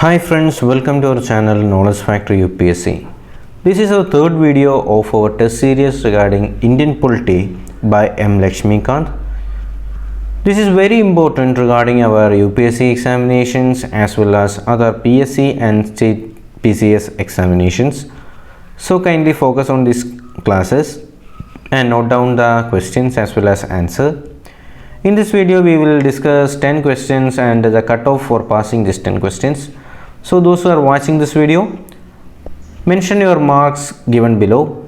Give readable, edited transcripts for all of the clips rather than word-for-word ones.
Hi friends, welcome to our channel Knowledge Factory UPSC. This is our third video of our test series regarding Indian polity by M. Lakshmikant. This is very important regarding our UPSC examinations as well as other PSC and state PCS examinations. So kindly focus on these classes and note down the questions as well as answer. In this video, we will discuss 10 questions and the cutoff for passing these 10 questions. So those who are watching this video, mention your marks given below.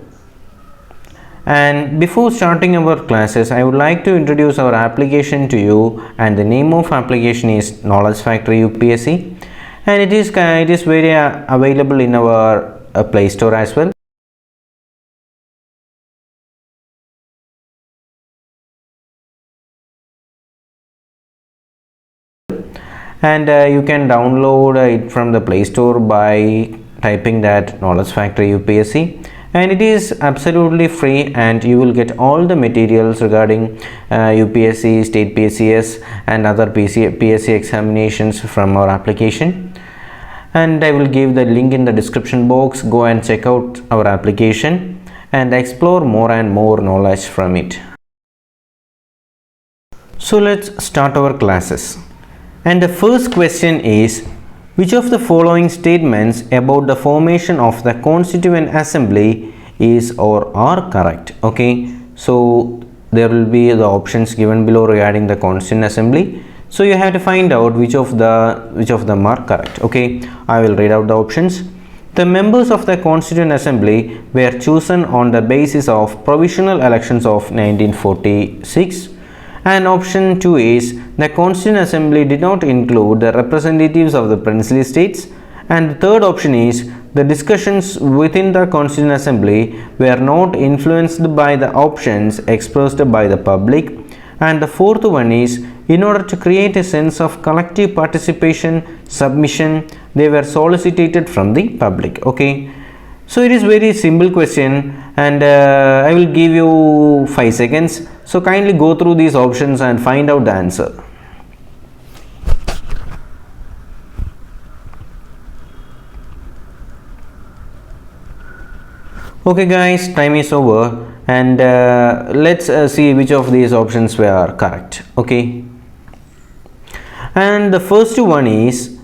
And before starting our classes, I would like to introduce our application to you, and the name of application is Knowledge Factory UPSC, and it is very available in our Play Store as well. And you can download it from the Play Store by typing that Knowledge Factory UPSC, and it is absolutely free, and you will get all the materials regarding UPSC, state PSCS and other PSC examinations from our application. And I will give the link in the description box. Go and check out our application and explore more and more knowledge from it. So let's start our classes. And the first question is, which of the following statements about the formation of the Constituent Assembly is or are correct? Okay, so there will be the options given below regarding the Constituent Assembly. So you have to find out which of them are correct. Okay, I will read out the options. The members of the Constituent Assembly were chosen on the basis of provisional elections of 1946. And option 2 is, the Constituent Assembly did not include the representatives of the princely states. And the third option is, the discussions within the Constituent Assembly were not influenced by the options expressed by the public. And the fourth one is, in order to create a sense of collective participation, submission, they were solicited from the public. Okay, so it is very simple question, and I will give you 5 seconds. So kindly go through these options and find out the answer. Okay guys, time is over, and let's see which of these options were correct. Okay, and the first one is,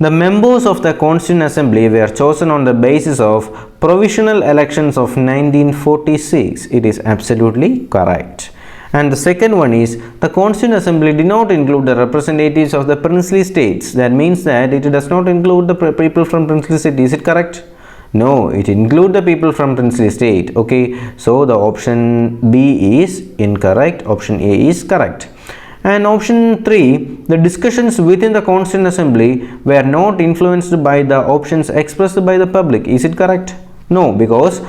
the members of the Constituent Assembly were chosen on the basis of provisional elections of 1946. It is absolutely correct. And the second one is, the Constituent Assembly did not include the representatives of the princely states. That means that it does not include the people from princely state. Is it correct? No, it includes the people from princely state. Okay, so the option B is incorrect. Option A is correct. And option 3, the discussions within the Constituent Assembly were not influenced by the options expressed by the public. Is it correct? No, because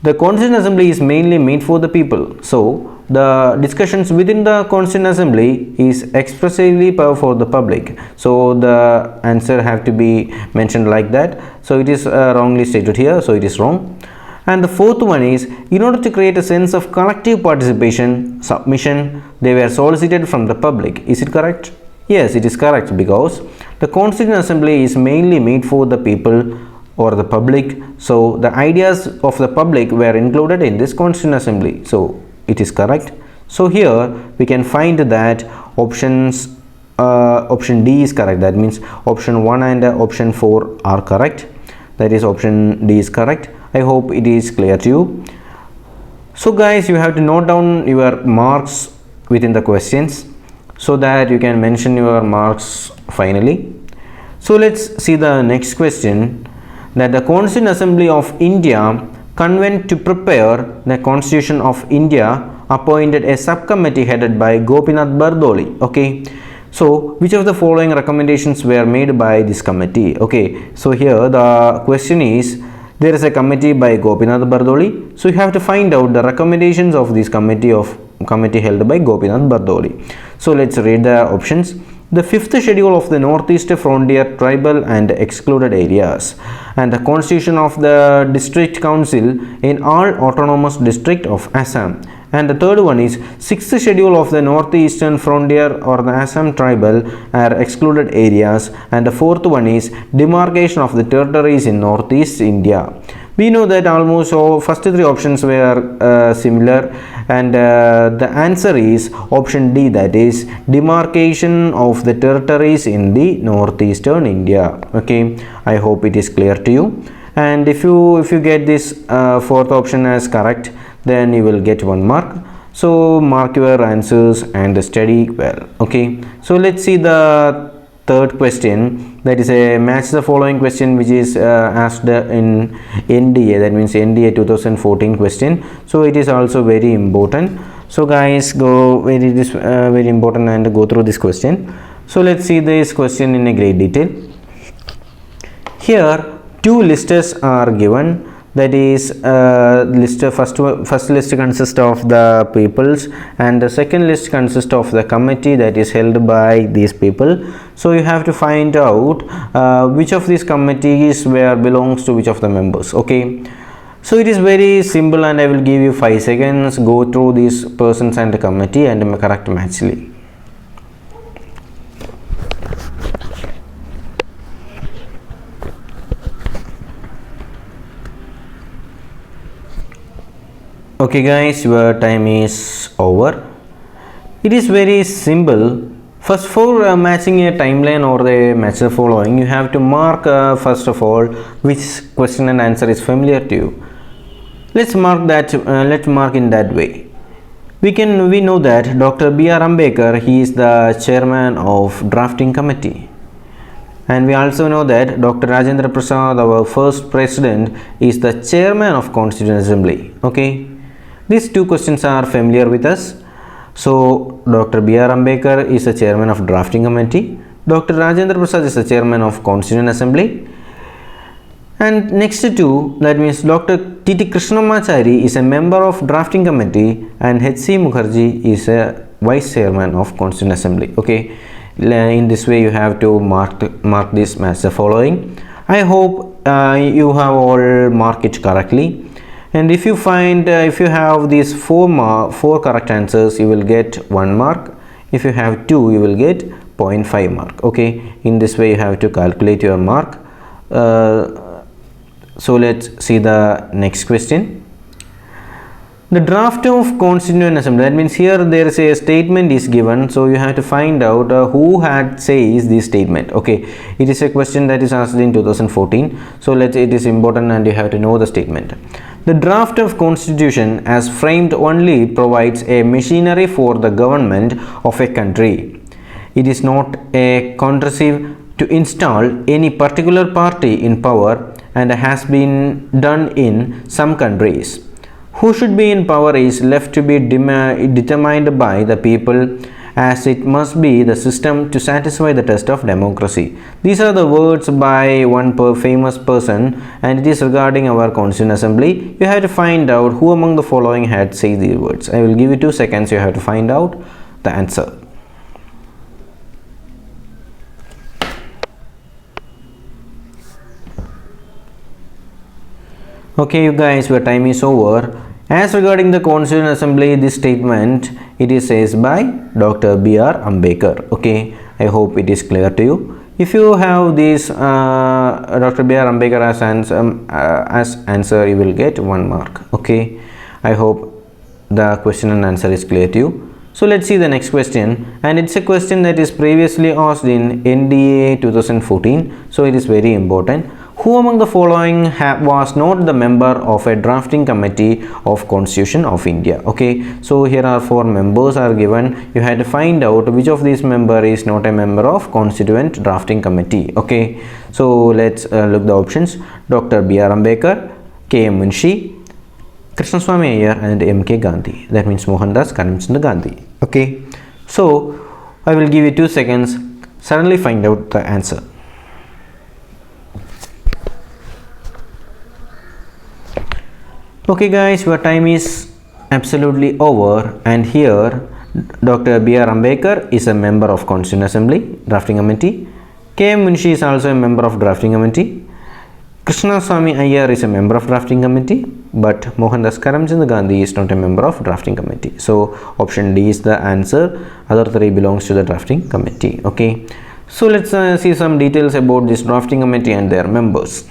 the Constituent Assembly is mainly made for the people. So the discussions within the Constituent Assembly is expressively for the public. So the answer have to be mentioned like that. So it is wrongly stated here. So it is wrong. And the fourth one is, in order to create a sense of collective participation, submission, they were solicited from the public. Is it correct? Yes, it is correct, because the Constituent Assembly is mainly made for the people or the public. So the ideas of the public were included in this Constituent Assembly. So it is correct. So here we can find that option D is correct. That means option 1 and option 4 are correct. That is, option D is correct. I hope it is clear to you. So guys, you have to note down your marks within the questions so that you can mention your marks finally. So let's see the next question, that the Constituent Assembly of India convened to prepare the Constitution of India appointed a subcommittee headed by Gopinath Bardoli. Okay, so which of the following recommendations were made by this committee? Okay, so here the question is, there is a committee by Gopinath Bardoli. So you have to find out the recommendations of this committee held by Gopinath Bardoli. So let's read the options. The fifth schedule of the Northeast Frontier Tribal and Excluded Areas, and the Constitution of the District Council in all autonomous district of Assam, And the third one is 6th schedule of the northeastern frontier or the Assam tribal are excluded areas, and the fourth one is demarcation of the territories in northeast India. We know that almost all first three options were similar, and the answer is option D, that is demarcation of the territories in the northeastern India. Okay, I hope it is clear to you. And if you get this fourth option as correct, then you will get 1 mark. So mark your answers and study well. Okay, so let's see the third question, that is a match the following question, which is asked in NDA, that means NDA 2014 question. So it is also very important. So guys, go very important and go through this question. So let's see this question in a great detail. Here 2 lists are given, that is first list consists of the peoples, and the second list consists of the committee that is held by these people. So you have to find out which of these committees belongs to which of the members. Okay, so it is very simple, and I will give you 5 seconds, go through these persons and the committee and correct matchly. Okay guys, your time is over. It is very simple. First, for matching a timeline or the match the following, you have to mark first of all which question and answer is familiar to you. Let's mark that. Let's mark in that way. We know that Dr. B.R. Ambedkar, he is the chairman of drafting committee, and we also know that Dr. Rajendra Prasad, our first president, is the chairman of Constituent Assembly. Okay. These 2 questions are familiar with us. So Dr. B.R. Ambedkar is the chairman of drafting committee. Dr. Rajendra Prasad is the chairman of Constituent Assembly. And next to, that means Dr. T.T. Krishnamachari is a member of drafting committee, and H.C. Mukherjee is a vice chairman of Constituent Assembly. Okay, in this way you have to mark this match the following. I hope you have all marked it correctly. And if you find if you have these 4 correct answers, you will get 1 mark. If you have 2, you will get 0.5 mark. Okay, in this way you have to calculate your mark. So let's see the next question. The draft of Constituent Assembly, that means here there is a statement is given, so you have to find out who had says this statement. Okay, it is a question that is asked in 2014, so it is important and you have to know the statement. The draft of constitution as framed only provides a machinery for the government of a country. It is not a conducive to install any particular party in power, and has been done in some countries. Who should be in power is left to be determined by the people, as it must be the system to satisfy the test of democracy. These are the words by one famous person, and it is regarding our Constituent Assembly. You have to find out who among the following had said these words. I will give you 2 seconds. You have to find out the answer. Okay, you guys, your time is over. As regarding the Constituent Assembly, this statement, it is says by Dr. B.R. Ambedkar. Okay, I hope it is clear to you. If you have this Dr. B.R. Ambedkar as answer, you will get 1 mark. Okay, I hope the question and answer is clear to you. So let's see the next question, and it's a question that is previously asked in NDA 2014. So it is very important. Who among the following was not the member of a drafting committee of Constitution of India? Okay, so here are 4 members are given. You had to find out which of these member is not a member of Constituent Drafting Committee. Okay, so let's look the options. Dr. B.R. Ambedkar, K.M. Munshi, Krishnaswamy Iyer, and M.K. Gandhi. That means Mohandas Karamchand Gandhi. Okay, so I will give you 2 seconds. Suddenly find out the answer. Okay guys, your time is absolutely over, and here Dr. B.R. Ambedkar is a member of Constituent Assembly Drafting Committee. K.M. Munshi is also a member of Drafting Committee. Krishnaswamy Iyer is a member of drafting committee, but Mohandas Karamchand Gandhi is not a member of drafting committee. So option D is the answer. Other three belongs to the drafting committee. Okay. So let's see some details about this drafting committee and their members.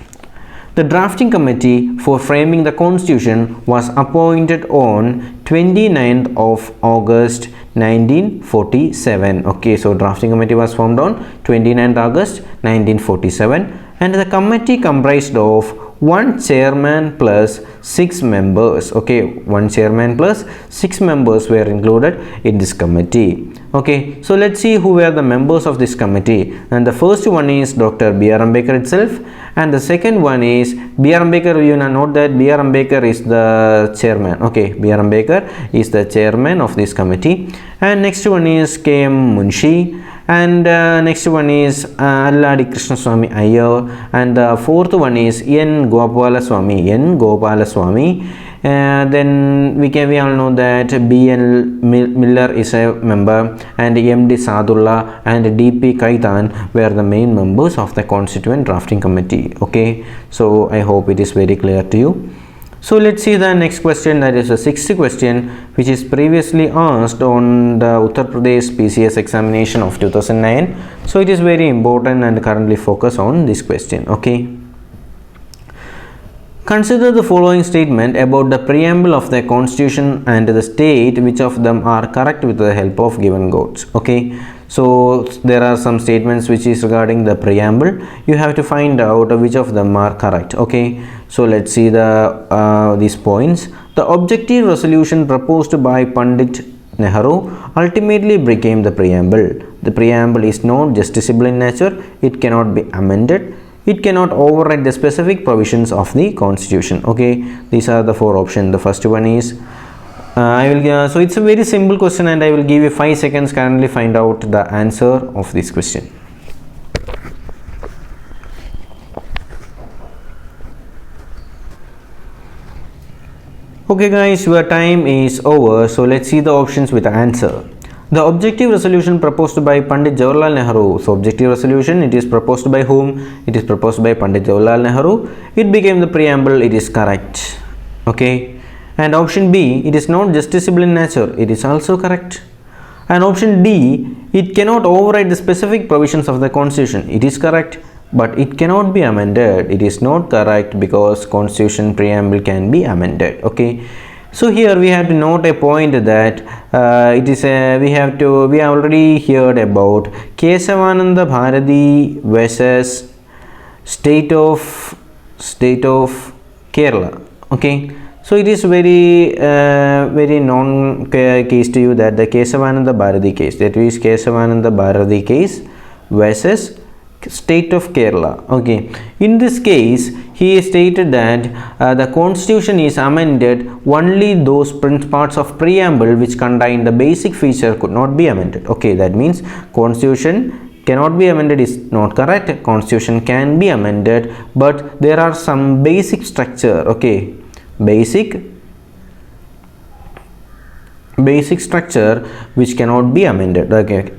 The drafting committee for framing the constitution was appointed on 29th of August 1947. Okay, so drafting committee was formed on 29th August 1947, and the committee comprised of one chairman plus 6 members. Okay, one chairman plus 6 members were included in this committee. Okay, so let's see who were the members of this committee. And the first one is Dr. B.R. Ambedkar itself, and the second one is B.R. Ambedkar. You note that B.R. Ambedkar is the chairman. Okay, B.R. Ambedkar is the chairman of this committee. And next one is K.M. Munshi, and next one is Alladi Krishnaswamy Iyer, and the fourth one is N. Gopalaswamy. Then we all know that B.N. Miller is a member, and M.D. Sadullah and D.P. Kaitan were the main members of the Constituent Drafting Committee. Okay, so I hope it is very clear to you. So let's see the next question, that is the sixth question, which is previously asked on the Uttar Pradesh PCS examination of 2009. So it is very important and currently focus on this question. Okay. Consider the following statement about the preamble of the constitution and the state which of them are correct with the help of given quotes. Okay, so there are some statements which is regarding the preamble. You have to find out which of them are correct. Okay, so let's see the these points. The objective resolution proposed by Pandit Nehru ultimately became the preamble. The preamble is not justiciable in nature. It cannot be amended. It cannot override the specific provisions of the constitution. Okay, these are the four options. The first one is so it's a very simple question, and I will give you 5 seconds currently find out the answer of this question. Okay guys, your time is over, so let's see the options with the answer. The objective resolution proposed by Pandit Jawaharlal Nehru. So objective resolution, it is proposed by whom? It is proposed by Pandit Jawaharlal Nehru. It became the preamble. It is correct. Okay. And option B, it is not justiciable in nature. It is also correct. And option D, it cannot override the specific provisions of the constitution. It is correct. But it cannot be amended. It is not correct because constitution preamble can be amended. Okay. So here we have to note a point that it is we already heard about Kesavananda Bharati versus state of Kerala. Okay, so it is very known case to you that the Kesavananda Bharati case, that is Kesavananda Bharati case versus state of Kerala. Okay, in this case he stated that the constitution is amended, only those parts of preamble which contain the basic feature could not be amended. Okay, that means constitution cannot be amended is not correct. Constitution can be amended, but there are some basic structure. Okay, basic structure which cannot be amended. Okay,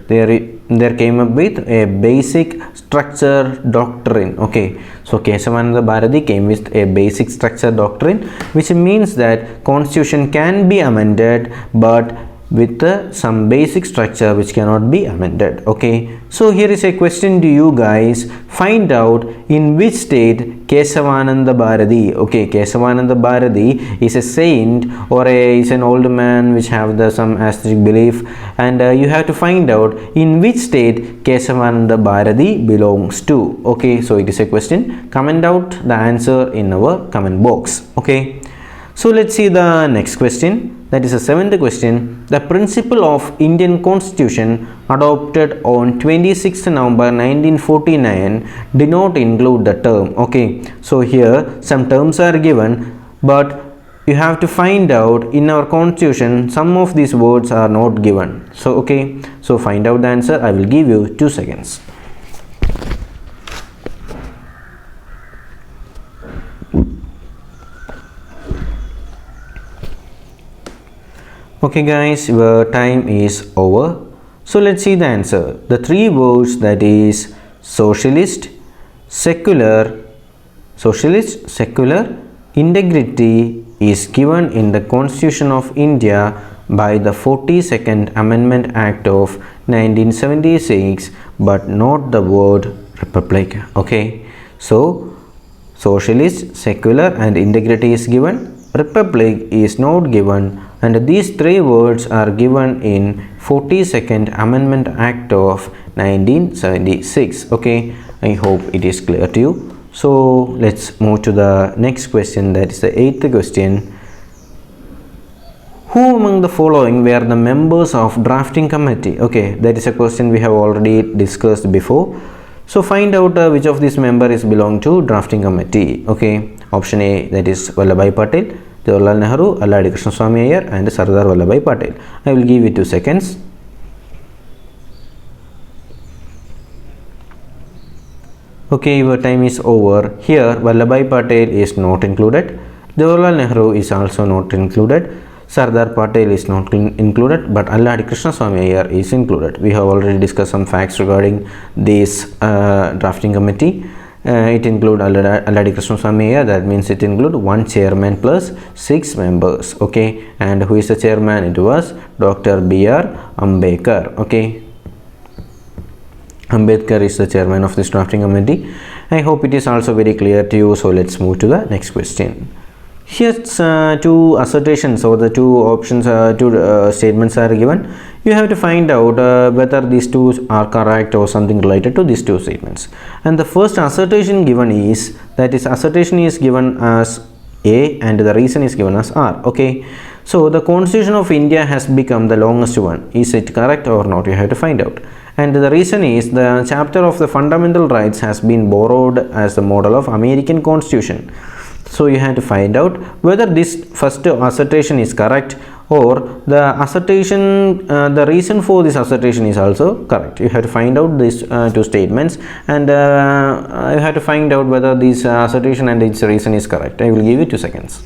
there came up with a basic structure doctrine. Okay, so Kesavananda Bharati came with a basic structure doctrine, which means that constitution can be amended, but with some basic structure which cannot be amended. Okay, so here is a question to you guys. Find out in which state Kesavananda Bharati. Okay, Kesavananda Bharati is a saint or is an old man which have some aesthetic belief, and you have to find out in which state Kesavananda Bharati belongs to. Okay, so it is a question. Comment out the answer in our comment box. Okay, so let's see the next question. That is the seventh question. The principle of Indian Constitution adopted on 26th November 1949 did not include the term. Okay, so here some terms are given, but you have to find out in our constitution some of these words are not given. So okay, so find out the answer. I will give you 2 seconds. Okay guys, your time is over. So let's see the answer. The 3 words, that is socialist, secular, Socialist, secular, integrity is given in the Constitution of India by the 42nd Amendment Act of 1976, but not the word republic. Okay, so socialist, secular and integrity is given, republic is not given, and these three words are given in 42nd Amendment Act of 1976. Okay, I hope it is clear to you. So let's move to the next question, that is the 8th question. Who among the following were the members of drafting committee? Okay, that is a question we have already discussed before. So find out which of these members belong to drafting committee. Okay, option A, that is Vallabhbhai Patel, Jawaharlal Nehru, Alladi Krishnaswamy Iyer and Sardar Vallabhbhai Patel. I will give it 2 seconds. Okay, your time is over. Here Vallabhbhai Patel is not included, Jawaharlal Nehru is also not included, Sardar Patel is not included, but Alladi Krishnaswamy Iyer is included. We have already discussed some facts regarding this drafting committee. It includes Alladi Krishnaswamy Iyer, that means it includes 1 chairman plus 6 members. Okay, and who is the chairman? It was Dr. B.R. Ambedkar. Okay, Ambedkar is the chairman of this drafting committee. I hope it is also very clear to you. So let's move to the next question. Here's two assertions, or the two options, two statements are given. You have to find out whether these two are correct or something related to these two statements. And the first assertion given is, that is, assertion is given as A and the reason is given as R. Okay, so the Constitution of India has become the longest one. Is it correct or not? You have to find out. And the reason is, the chapter of the fundamental rights has been borrowed as the model of American Constitution. So you have to find out whether this first assertion is correct, or the assertion, the reason for this assertion is also correct. You have to find out these two statements, and you have to find out whether this assertion and its reason is correct. I will give you 2 seconds.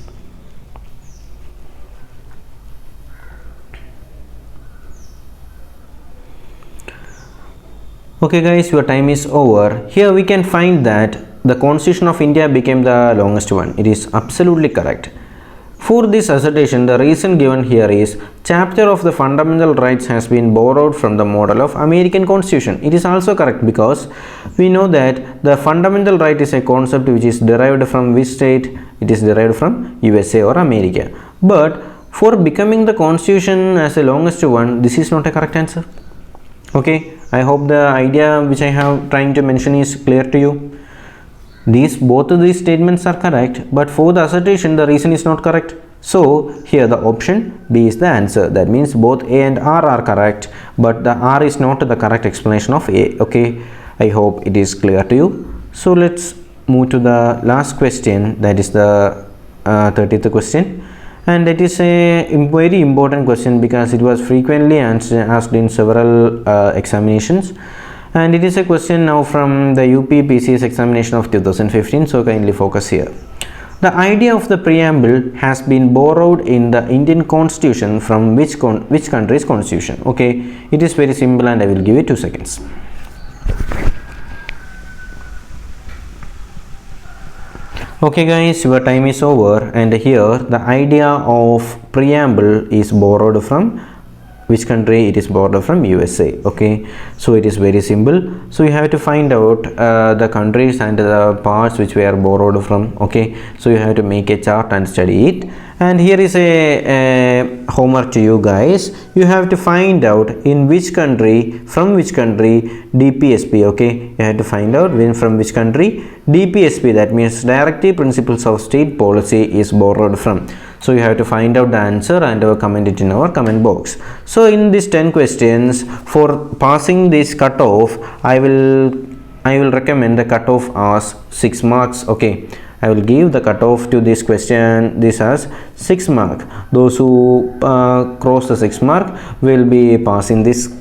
Okay guys, your time is over. Here we can find that the Constitution of India became the longest one. It is absolutely correct. For this assertion, the reason given here is, chapter of the fundamental rights has been borrowed from the model of American Constitution. It is also correct, because we know that the fundamental right is a concept which is derived from which state? It is derived from USA or America. But for becoming the Constitution as the longest one, this is not a correct answer. Okay, I hope the idea which I have trying to mention is clear to you. Both of these statements are correct, but for the assertion the reason is not correct. So here the option B is the answer. That means both A and R are correct, but the R is not the correct explanation of A. Okay, I hope it is clear to you. So let's move to the last question, that is the 30th question, and it is a very important question because it was frequently asked in several examinations. And it is a question now from the UPSC examination of 2015, so kindly focus here. The idea of the preamble has been borrowed in the Indian Constitution from which country's constitution? Okay, it is very simple, and I will give you 2 seconds. Okay guys, your time is over, and here the idea of preamble is borrowed from which country? It is borrowed from USA. Okay, so it is very simple. So you have to find out the countries and the parts which we are borrowed from. Okay, so you have to make a chart and study it. And here is a homework to you guys. You have to find out in which country, from which country DPSP. Okay, you have to find out from which country DPSP, that means Directive Principles of State Policy, is borrowed from. So you have to find out the answer and comment it in our comment box. So in these 10 questions, for passing this cutoff, I will recommend the cutoff as 6 marks. Okay, I will give the cutoff to this question, this as 6 mark. Those who cross the 6 mark will be passing this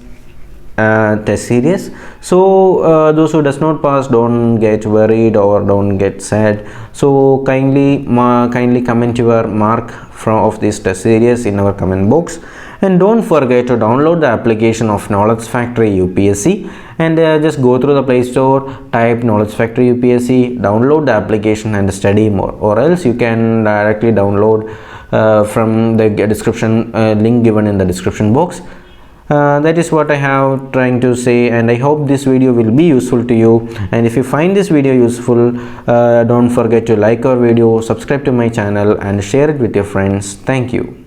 test series. So those who does not pass, don't get worried or don't get sad. So kindly comment your mark of this test series in our comment box, And don't forget to download the application of Knowledge Factory UPSC and just go through the Play Store, type Knowledge Factory UPSC, download the application and study more, or else you can directly download from the description link given in the description box. That is what I have trying to say, and I hope this video will be useful to you. And if you find this video useful, don't forget to like our video, subscribe to my channel and share it with your friends. Thank you.